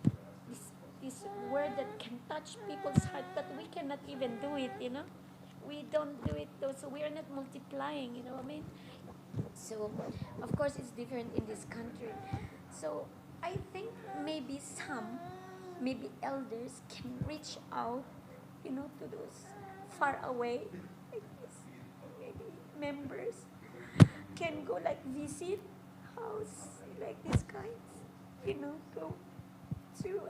word that can touch people's heart, but we cannot even do it, We don't do it, though, so we are not multiplying, what I mean? So, of course, it's different in this country. So, I think maybe elders can reach out, to those far away, like this. Maybe members can go like visit house, like these guys, go to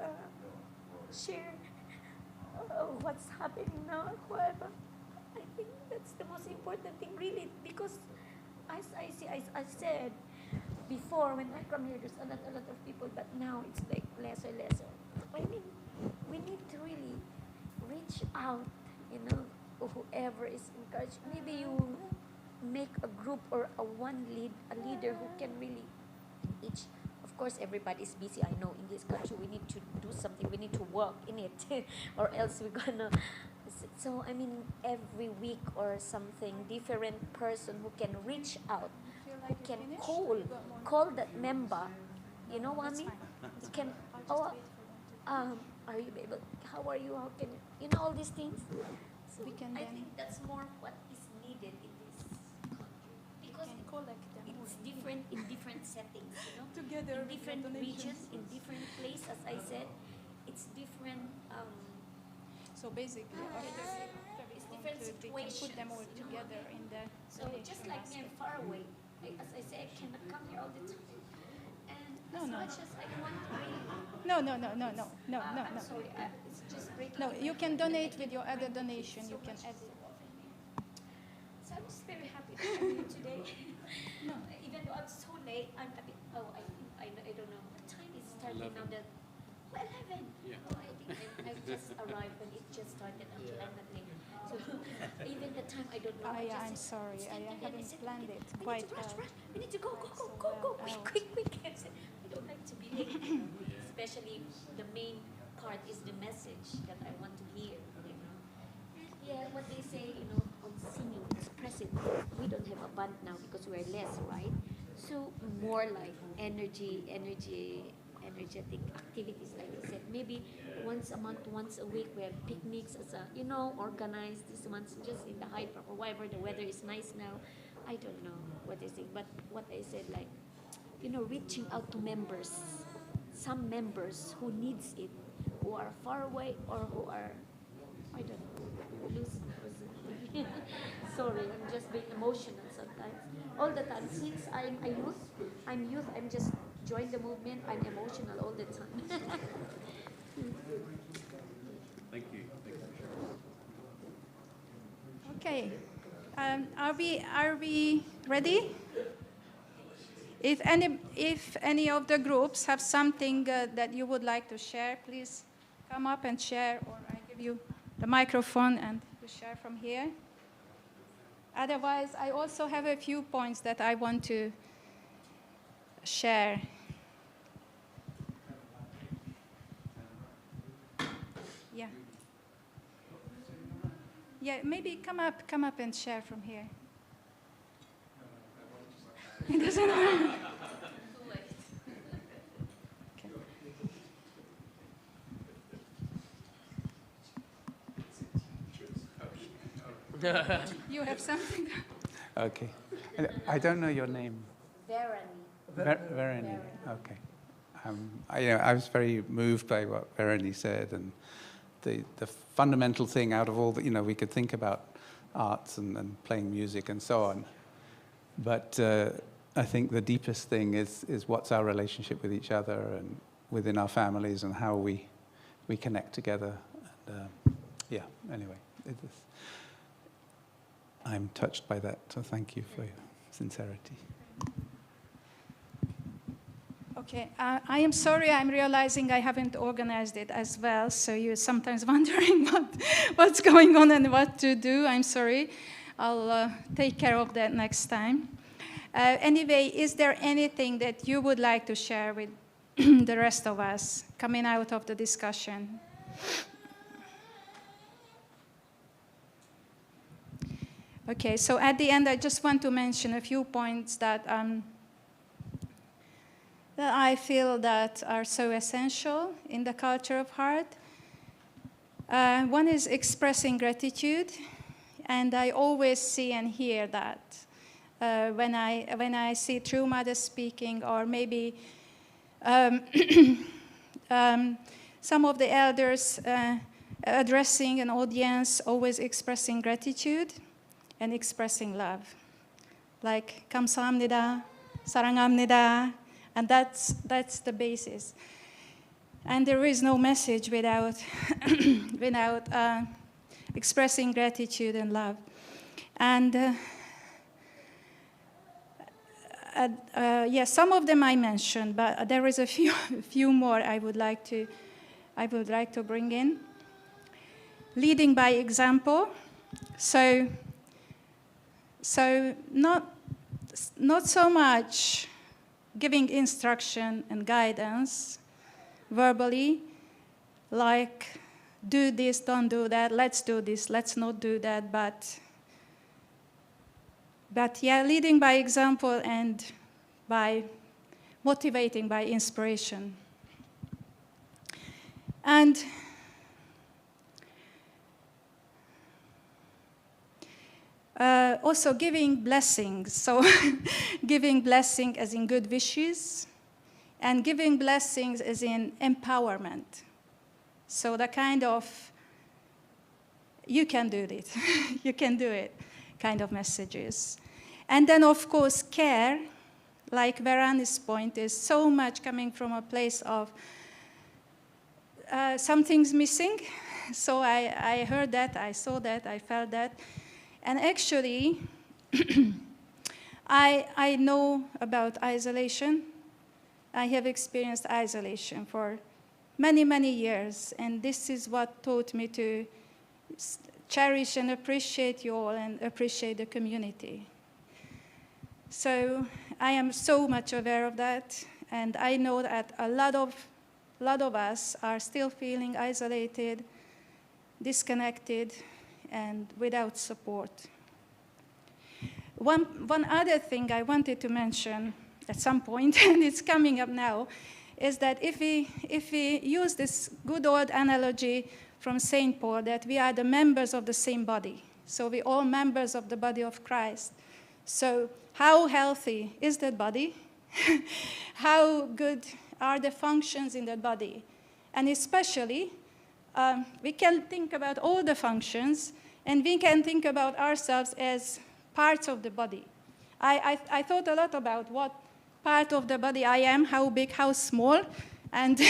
share what's happening now, whatever. I think that's the most important thing, really, because as I said before, when I come here, there's a lot of people, but now it's like lesser. I mean, we need to really reach out, whoever is encouraged. Maybe you make a group or a leader who can really each. Of course, everybody's busy. I know in this country we need to do something. We need to work in it, or else we're gonna. So I mean, every week or something, different person who can reach out, who can call that member. You know what I mean? You can. Are you able? How are you? How can you? All these things. So I think that's more what is needed in this country, because it's different in different settings. Together in different regions, in different places. As I said, it's different. So basically, It's different situations. Put them all together in the. So just like me, I'm far away. As I say, I cannot come here all the time. And much as I want to really. No. I'm sorry, it's just breaking. No, you can donate with your other donation. You can add it. So I'm just very happy to be here today. No, even though I'm so late, I'm a bit. I don't know. What time is starting 11. now? 11. Yeah. Oh, I think I've just arrived and it just started. Until I'm not late. So even the time I don't know. I'm sorry. I haven't planned it quite well. We need to go. Quick. I don't like to be late. Especially the main part is the message that I want to hear. Yeah, what they say, on singing, expressive. We don't have a band now because we're less, right? So more like energetic activities, like I said. Maybe once a month, once a week, we have picnics as organized this month just in the Hyde Park or whatever. The weather is nice now. I don't know what they think, but what I said, like, reaching out to members, some members who needs it, who are far away or who are, I don't know, sorry, I'm just being emotional sometimes. All the time, since I'm youth, I'm just join the movement, I'm emotional all the time. Thank you. Okay. Are we ready? If any of the groups have something that you would like to share, please come up and share, or I give you the microphone and you share from here. Otherwise, I also have a few points that I want to share. Yeah, maybe come up and share from here. It doesn't matter. Okay. You have something? Okay. I don't know your name. Verony. Okay. I was very moved by what Verony said, and the fundamental thing out of all that, we could think about arts and playing music and so on. But I think the deepest thing is what's our relationship with each other and within our families and how we connect together. And, anyway, I'm touched by that. So thank you for your sincerity. Okay, I am sorry, I'm realizing I haven't organized it as well, so you're sometimes wondering what's going on and what to do. I'm sorry. I'll take care of that next time. Anyway, is there anything that you would like to share with the rest of us coming out of the discussion? Okay, so at the end, I just want to mention a few points that I feel that are so essential in the culture of heart. One is expressing gratitude, and I always see and hear that when I see true mothers speaking, or maybe some of the elders addressing an audience, always expressing gratitude and expressing love, like 감사합니다, 사랑합니다. And that's the basis. And there is no message without, without expressing gratitude and love. And yes, some of them I mentioned, but there is a few more I would like to bring in. Leading by example. So not so much giving instruction and guidance verbally, like do this, don't do that, let's do this, let's not do that, but yeah, leading by example and by motivating by inspiration. And also giving blessings, so giving blessing as in good wishes, and giving blessings as in empowerment. So the kind of, you can do it, you can do it, kind of messages. And then of course care, like Verani's point, is so much coming from a place of something's missing. So I heard that, I saw that, I felt that. And actually, I know about isolation. I have experienced isolation for many, many years. And this is what taught me to cherish and appreciate you all and appreciate the community. So I am so much aware of that. And I know that a lot of us are still feeling isolated, disconnected, and without support. One other thing I wanted to mention at some point, and it's coming up now, is that if we use this good old analogy from St. Paul, that we are the members of the same body. So we're all members of the body of Christ. So how healthy is that body? How good are the functions in that body? And especially, we can think about all the functions, and we can think about ourselves as parts of the body. I thought a lot about what part of the body I am, how big, how small, and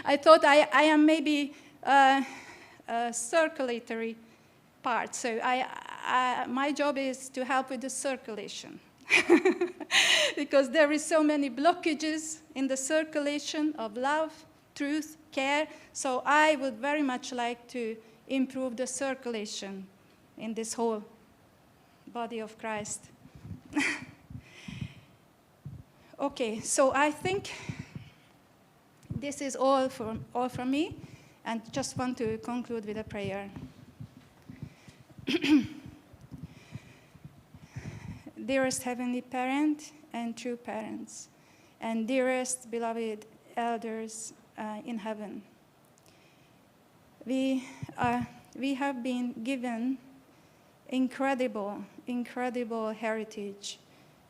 I thought I am maybe a circulatory part. So my job is to help with the circulation. Because there is so many blockages in the circulation of love, truth, care. So I would very much like to improve the circulation in this whole body of Christ. Okay, so I think this is all from me, and just want to conclude with a prayer. Dearest Heavenly Parent and true parents, and dearest beloved elders in heaven, we have been given incredible heritage,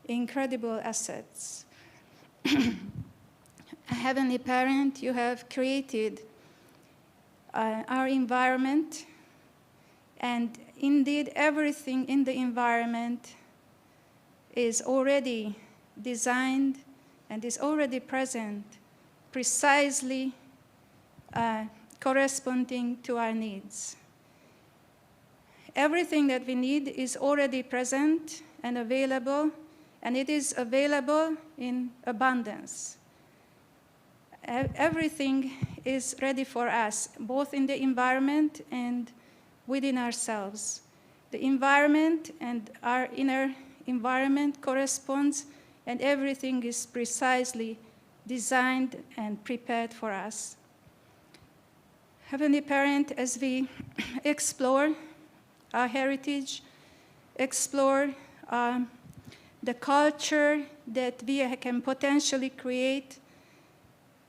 incredible assets. Heavenly Parent, you have created our environment, and indeed everything in the environment is already designed and is already present, precisely corresponding to our needs. everything that we need is already present and available, and it is available in abundance. Everything is ready for us, both in the environment and within ourselves. The environment and our inner environment corresponds, and everything is precisely designed and prepared for us. Heavenly Parent, as we explore our heritage, explore the culture that we can potentially create,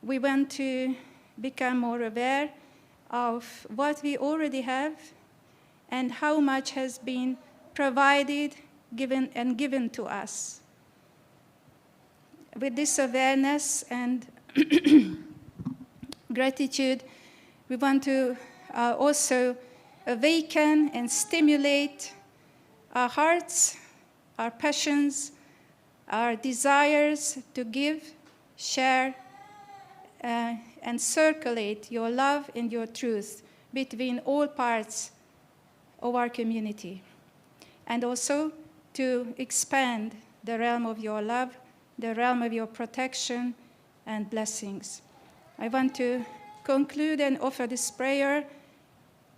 we want to become more aware of what we already have and how much has been provided, given to us. With this awareness and gratitude, we want to also awaken and stimulate our hearts, our passions, our desires to give, share, and circulate your love and your truth between all parts of our community. And also to expand the realm of your love, the realm of your protection and blessings. I want to conclude and offer this prayer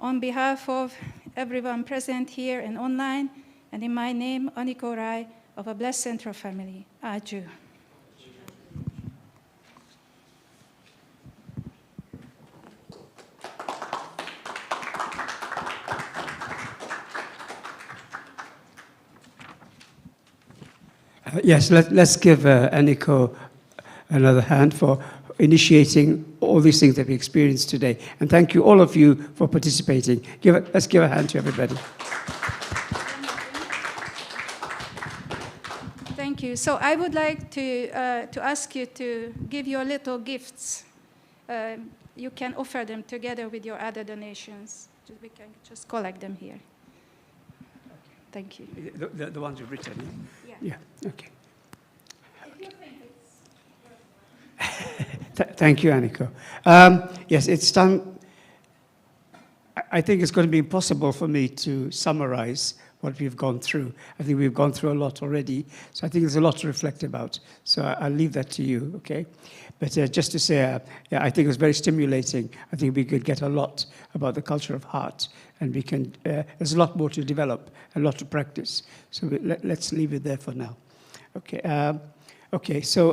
on behalf of everyone present here and online, and in my name, Aniko Rai of a Blessed Central Family. Aju. Yes, let's give Aniko another hand for initiating all these things that we experienced today. And thank you, all of you, for participating. Let's give a hand to everybody. Thank you. So I would like to ask you to give your little gifts. You can offer them together with your other donations. We can just collect them here. Thank you. The ones you've written? Yeah, okay. If you think it's Thank you, Aniko. Yes, it's time. I think it's going to be impossible for me to summarize what we've gone through. I think we've gone through a lot already, so I think there's a lot to reflect about. So I'll leave that to you, okay? But just to say, yeah, I think it was very stimulating. I think we could get a lot about the culture of heart, and we can. There's a lot more to develop, a lot to practice. So let's leave it there for now. Okay. Okay. So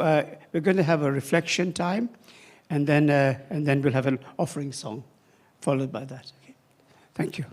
we're going to have a reflection time, and then we'll have an offering song, followed by that. Okay. Thank you.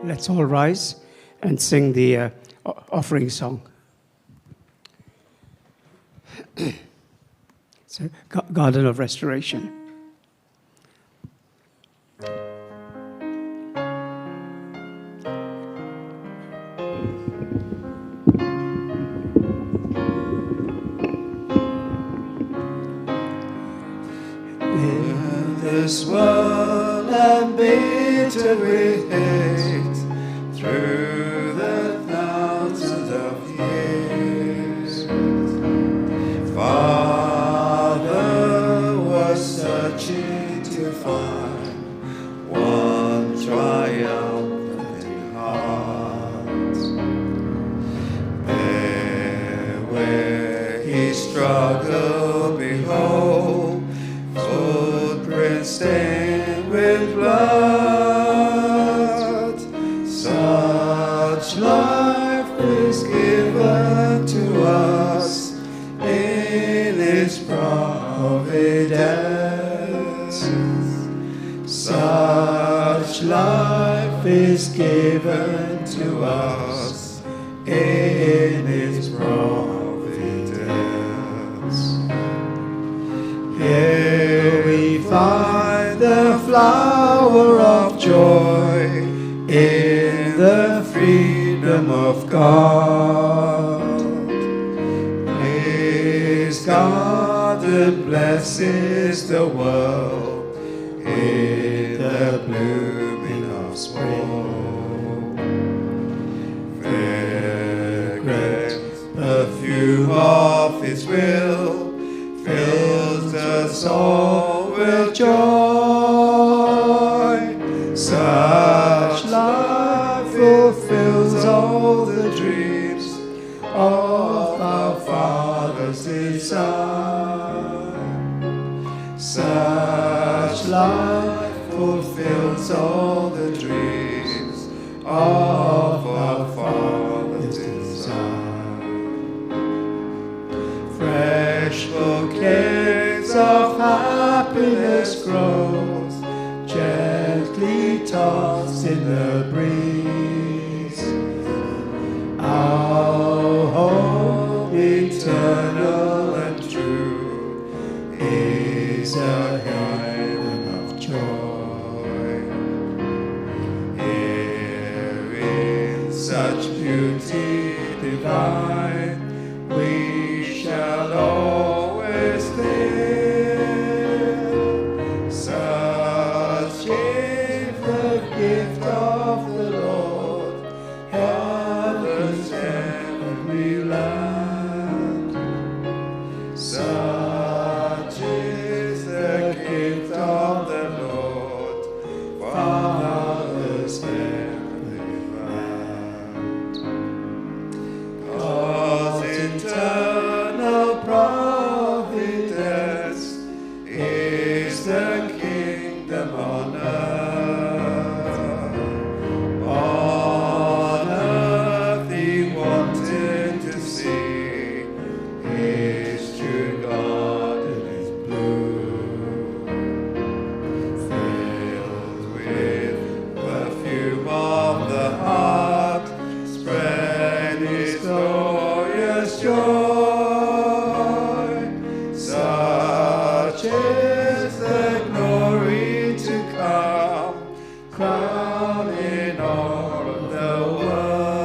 let's all rise and sing the offering song. It's a garden of restoration. In this world I'm bitter with hate, through the thousands of years, Father was searching to find one triumphant heart. There where he struggled, behold, footprints stained with blood. Such life is given to us in His providence. Such life is given to us in His providence. Here we find the flower of joy in the freedom of God. His garden blesses the world in the blooming of spring. Fragrant perfume of His will fills us all with joy. Such life fulfills all the dreams of our Father's design. Such life fulfills all the dreams of our Father's design. Fresh bouquets of happiness grows, gently tossed in the breeze. Our home eternal and true is a heaven of joy. Here in such beauty divine, we shall always live. Such is the gift of the Lord, heaven's heavenly land. Such is the gift of the Lord, Father's heavenly land. God's eternal providence is the kingdom on earth. On earth He wanted to see His true garden is blue, filled with perfume of the heart, spread His glorious joy. Such is the glory to come, crowning all of the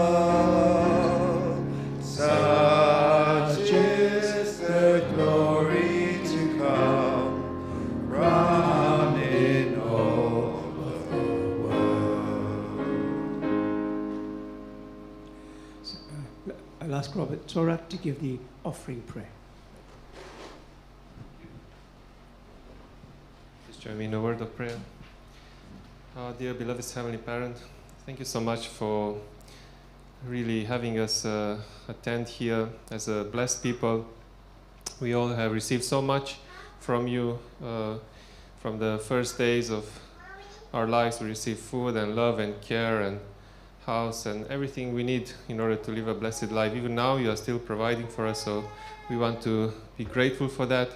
world. Such is the glory to come, crowning all of the world. I'll ask Robert Torak to give the offering prayer. Please join me in a word of prayer. Dear beloved Heavenly Parent, thank you so much for really having us attend here as a blessed people. We all have received so much from you. From the first days of our lives, we received food and love and care and house and everything we need in order to live a blessed life. Even now, you are still providing for us, so we want to be grateful for that,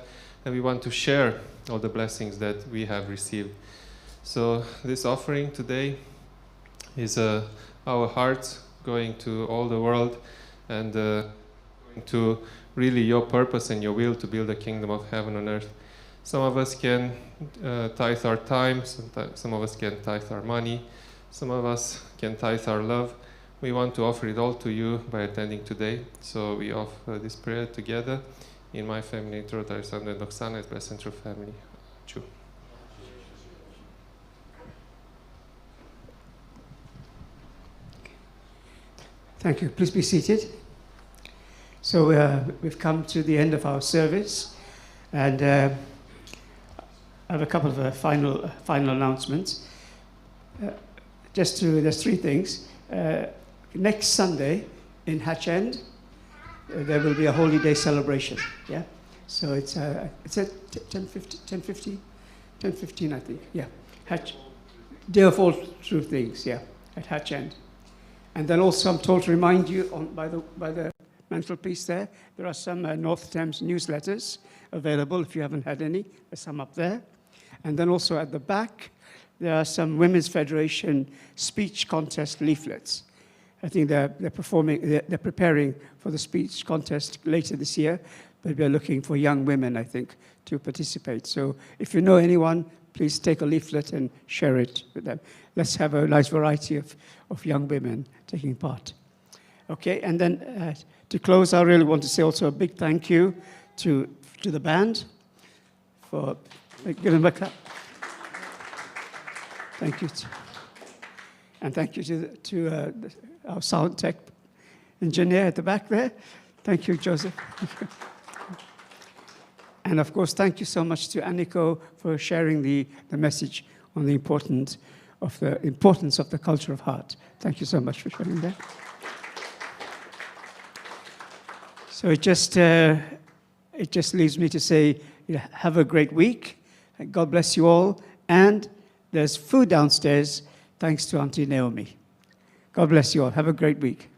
and we want to share all the blessings that we have received. So this offering today is our hearts going to all the world and going to really your purpose and your will to build the kingdom of heaven on earth. Some of us can tithe our time, some of us can tithe our money, some of us can tithe our love. We want to offer it all to you by attending today. So we offer this prayer together in my family, Rotary Sound and Oksana, as Blessed True Family. Chew. Thank you. Please be seated. So we've come to the end of our service, and I have a couple of final announcements. There's three things. Next Sunday in Hatch End, there will be a Holy Day celebration. Yeah, so it's at 10:15, I think. Yeah, Hatch Day of All True Things. Yeah, at Hatch End. And then also, I'm told to remind you by the mantelpiece there are some North Thames newsletters available if you haven't had any. There's some up there. And then also at the back, there are some Women's Federation speech contest leaflets. I think they're preparing for the speech contest later this year, but we're looking for young women, I think, to participate. So if you know anyone, please take a leaflet and share it with them. Let's have a nice variety of young women taking part. Okay, and then to close, I really want to say also a big thank you to the band for giving them a clap. Thank you. And thank you to our sound tech engineer at the back there. Thank you, Joseph. And of course, thank you so much to Aniko for sharing the message on the importance of the culture of heart. Thank you so much for sharing that. So it just leaves me to say, have a great week. God bless you all. And there's food downstairs, thanks to Auntie Naomi. God bless you all. Have a great week.